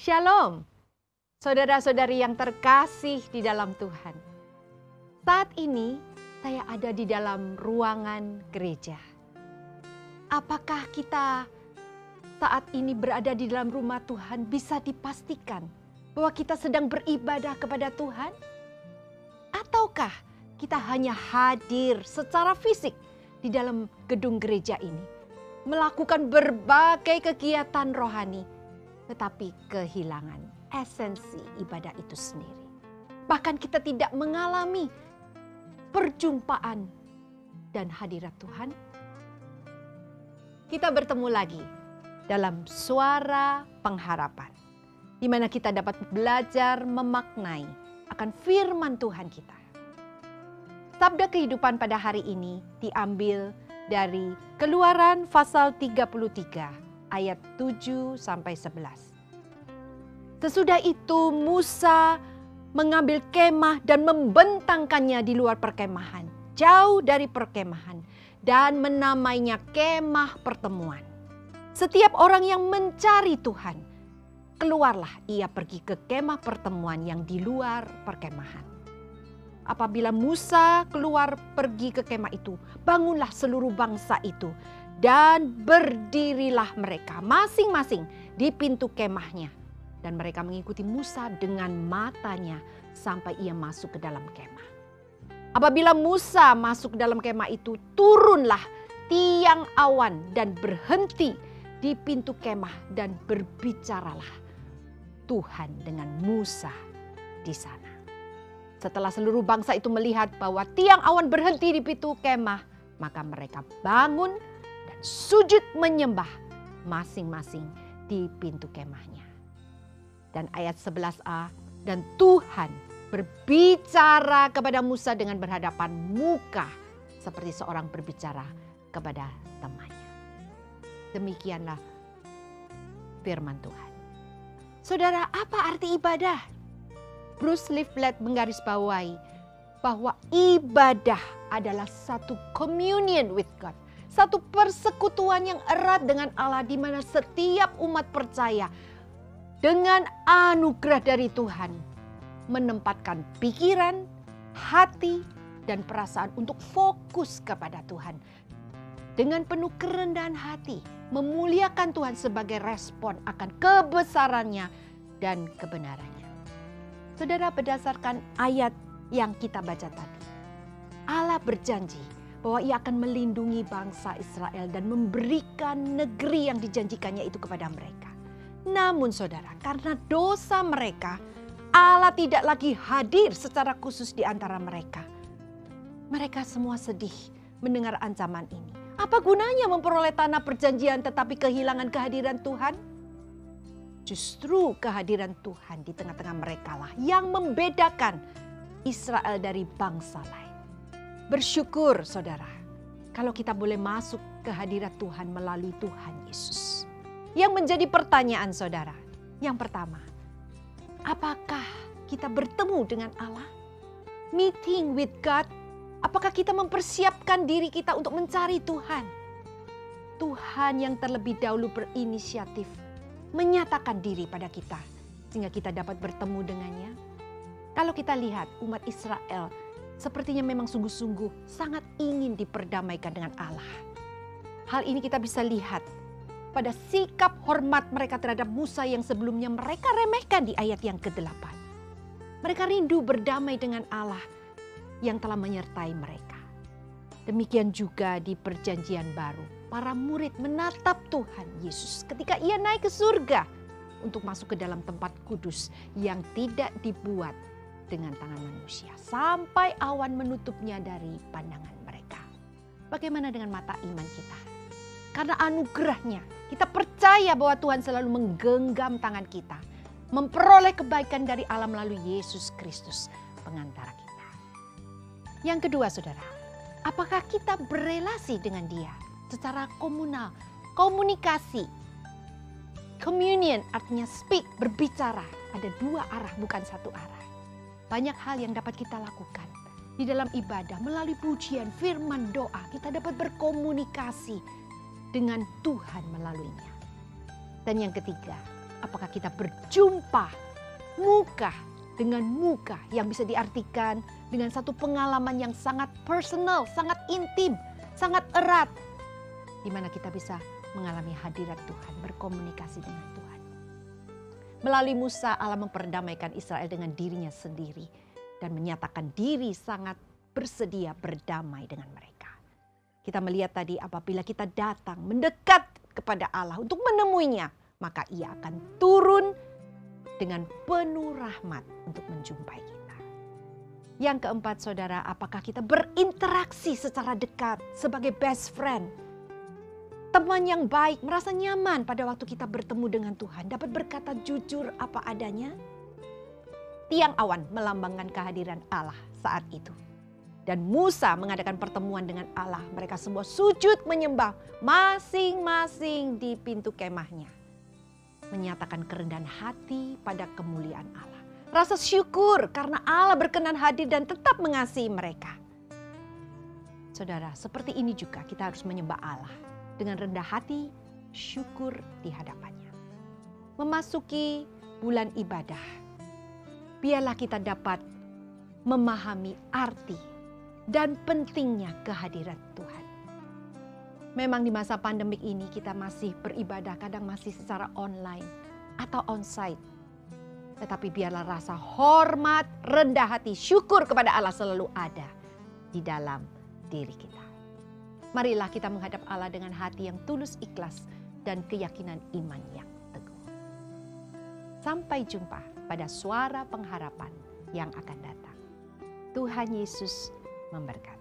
Shalom, saudara-saudari yang terkasih di dalam Tuhan. Saat ini saya ada di dalam ruangan gereja. Apakah kita saat ini berada di dalam rumah Tuhan bisa dipastikan bahwa kita sedang beribadah kepada Tuhan? Ataukah kita hanya hadir secara fisik di dalam gedung gereja ini, melakukan berbagai kegiatan rohani, tetapi kehilangan esensi ibadah itu sendiri. Bahkan kita tidak mengalami perjumpaan dan hadirat Tuhan. Kita bertemu lagi dalam Suara Pengharapan, di mana kita dapat belajar memaknai akan firman Tuhan kita. Sabda kehidupan pada hari ini diambil dari Keluaran pasal 33 ayat 7-11. Sesudah itu Musa mengambil kemah dan membentangkannya di luar perkemahan, jauh dari perkemahan, dan menamainya kemah pertemuan. Setiap orang yang mencari Tuhan, keluarlah ia pergi ke kemah pertemuan yang di luar perkemahan. Apabila Musa keluar pergi ke kemah itu, bangunlah seluruh bangsa itu, dan berdirilah mereka masing-masing di pintu kemahnya. Dan mereka mengikuti Musa dengan matanya sampai ia masuk ke dalam kemah. Apabila Musa masuk ke dalam kemah itu, turunlah tiang awan dan berhenti di pintu kemah, dan berbicaralah Tuhan dengan Musa di sana. Setelah seluruh bangsa itu melihat bahwa tiang awan berhenti di pintu kemah, maka mereka bangun dan sujud menyembah masing-masing di pintu kemahnya. Dan ayat 11a, dan Tuhan berbicara kepada Musa dengan berhadapan muka seperti seorang berbicara kepada temannya. Demikianlah firman Tuhan. Saudara, apa arti ibadah? Bruce Liveblatt menggarisbawahi bahwa ibadah adalah satu communion with God, satu persekutuan yang erat dengan Allah, di mana setiap umat percaya dengan anugerah dari Tuhan menempatkan pikiran, hati, dan perasaan untuk fokus kepada Tuhan. Dengan penuh kerendahan hati, memuliakan Tuhan sebagai respon akan kebesarannya dan kebenarannya. Saudara, berdasarkan ayat yang kita baca tadi, Allah berjanji bahwa ia akan melindungi bangsa Israel dan memberikan negeri yang dijanjikannya itu kepada mereka. Namun saudara, karena dosa mereka, Allah tidak lagi hadir secara khusus di antara mereka. Mereka semua sedih mendengar ancaman ini. Apa gunanya memperoleh tanah perjanjian tetapi kehilangan kehadiran Tuhan? Justru kehadiran Tuhan di tengah-tengah mereka lah yang membedakan Israel dari bangsa lain. Bersyukur saudara, kalau kita boleh masuk ke hadirat Tuhan melalui Tuhan Yesus. Yang menjadi pertanyaan saudara, yang pertama, apakah kita bertemu dengan Allah? Meeting with God. Apakah kita mempersiapkan diri kita untuk mencari Tuhan? Tuhan yang terlebih dahulu berinisiatif menyatakan diri pada kita sehingga kita dapat bertemu dengannya. Kalau kita lihat umat Israel sepertinya memang sungguh-sungguh sangat ingin diperdamaikan dengan Allah. Hal ini kita bisa lihat pada sikap hormat mereka terhadap Musa yang sebelumnya mereka remehkan di ayat yang ke-8. Mereka rindu berdamai dengan Allah yang telah menyertai mereka. Demikian juga di perjanjian baru, para murid menatap Tuhan Yesus ketika ia naik ke surga untuk masuk ke dalam tempat kudus yang tidak dibuat dengan tangan manusia, sampai awan menutupnya dari pandangan mereka. Bagaimana dengan mata iman kita? Karena anugerahnya, kita percaya bahwa Tuhan selalu menggenggam tangan kita, memperoleh kebaikan dari Allah melalui Yesus Kristus, pengantara kita. Yang kedua saudara, apakah kita berelasi dengan Dia secara komunal, komunikasi? Communion artinya speak, berbicara. Ada dua arah, bukan satu arah. Banyak hal yang dapat kita lakukan di dalam ibadah, melalui pujian, firman, doa. Kita dapat berkomunikasi dengan Tuhan melaluinya. Dan yang ketiga, Apakah kita berjumpa muka dengan muka yang bisa diartikan dengan satu pengalaman yang sangat personal, sangat intim, sangat erat. Di mana kita bisa mengalami hadirat Tuhan, berkomunikasi dengan Tuhan. Melalui Musa, Allah memperdamaikan Israel dengan dirinya sendiri dan menyatakan diri sangat bersedia berdamai dengan mereka. Kita melihat tadi apabila kita datang mendekat kepada Allah untuk menemuinya, maka ia akan turun dengan penuh rahmat untuk menjumpai kita. Yang keempat saudara, apakah kita berinteraksi secara dekat sebagai best friend? Teman yang baik, merasa nyaman pada waktu kita bertemu dengan Tuhan. Dapat berkata jujur apa adanya. Tiang awan melambangkan kehadiran Allah saat itu. Dan Musa mengadakan pertemuan dengan Allah. Mereka semua sujud menyembah masing-masing di pintu kemahnya. Menyatakan kerendahan hati pada kemuliaan Allah. Rasa syukur karena Allah berkenan hadir dan tetap mengasihi mereka. Saudara, seperti ini juga kita harus menyembah Allah. Dengan rendah hati, syukur di hadapannya. Memasuki bulan ibadah, biarlah kita dapat memahami arti dan pentingnya kehadiran Tuhan. Memang di masa pandemik ini kita masih beribadah, kadang masih secara online atau onsite. Tetapi biarlah rasa hormat, rendah hati, syukur kepada Allah selalu ada di dalam diri kita. Marilah kita menghadap Allah dengan hati yang tulus, ikhlas, dan keyakinan iman yang teguh. Sampai jumpa pada suara pengharapan yang akan datang. Tuhan Yesus memberkati.